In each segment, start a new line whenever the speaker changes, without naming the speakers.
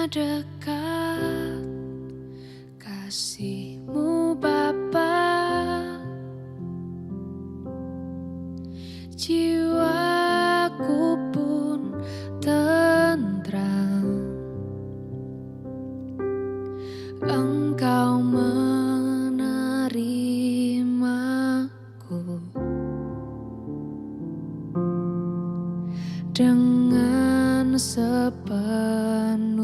dekat kasih-Mu Bapa, jiwaku pun tentram. Engkau menerimaku dengan sepenuhnya,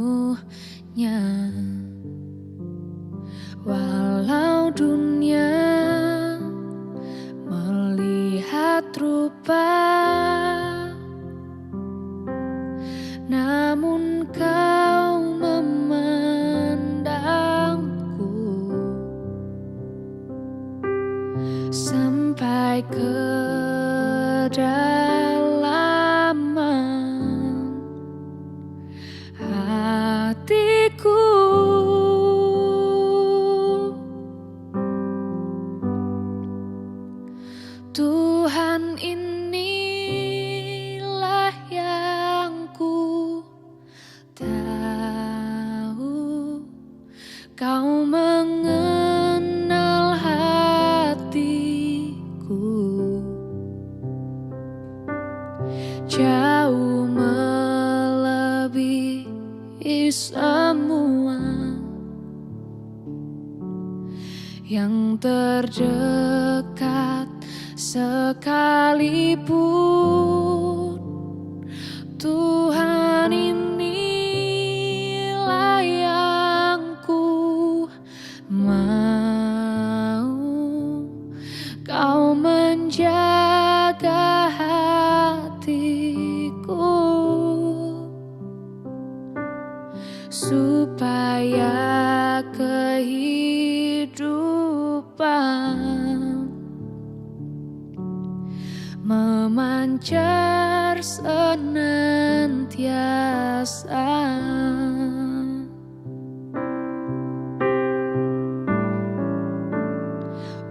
walau dunia melihat rupa, namun Kau memandangku sampai kedalaman hatiku. Tuhan, inilah yang ku tahu, Kau mengenal hatiku jauh melebihi semua yang terdekat sekalipun. Tuhan, inilah yang ku mau, Kau menjaga hatiku supaya kehidupan memancar senantiasa.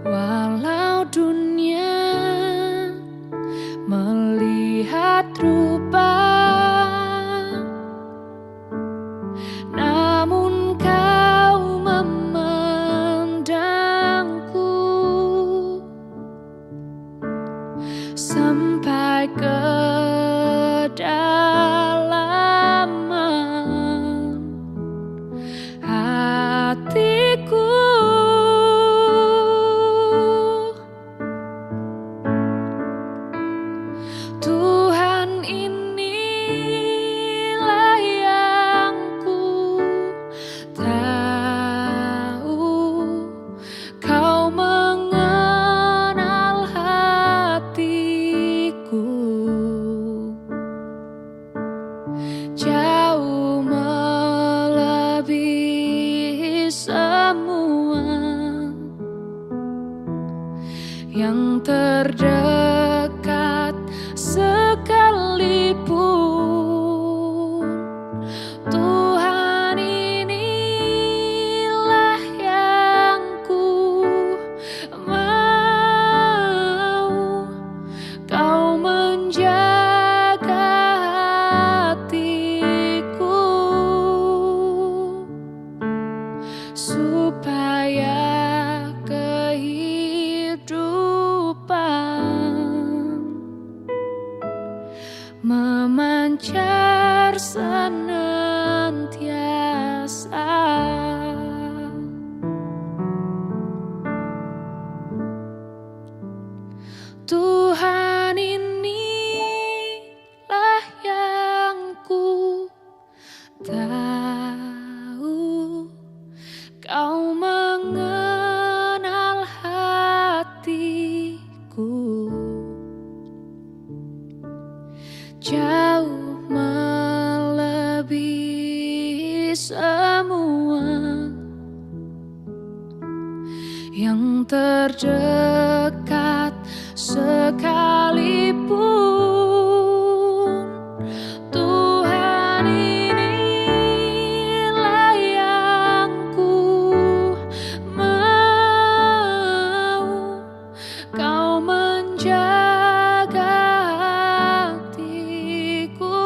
Walau dunia melihat rupa, namun Kau memandangku sampai kedalaman hatiku. Tuhan, inilah yang ku tahu, Kau mengenal hatiku jauh melebihi semua yang terdekat sekalipun. Tuhan, inilah yang ku mau, Kau menjaga hatiku supaya kehidupan memancar senantiasa. Tuhan, inilah yang ku tahu, Kau mengenal hatiku jauh melebihi semua yang terdekat sekalipun. Tuhan, inilah yang ku mau, Kau menjaga hatiku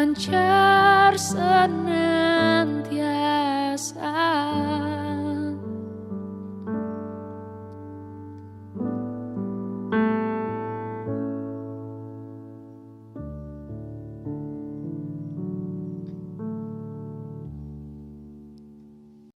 lancar senang.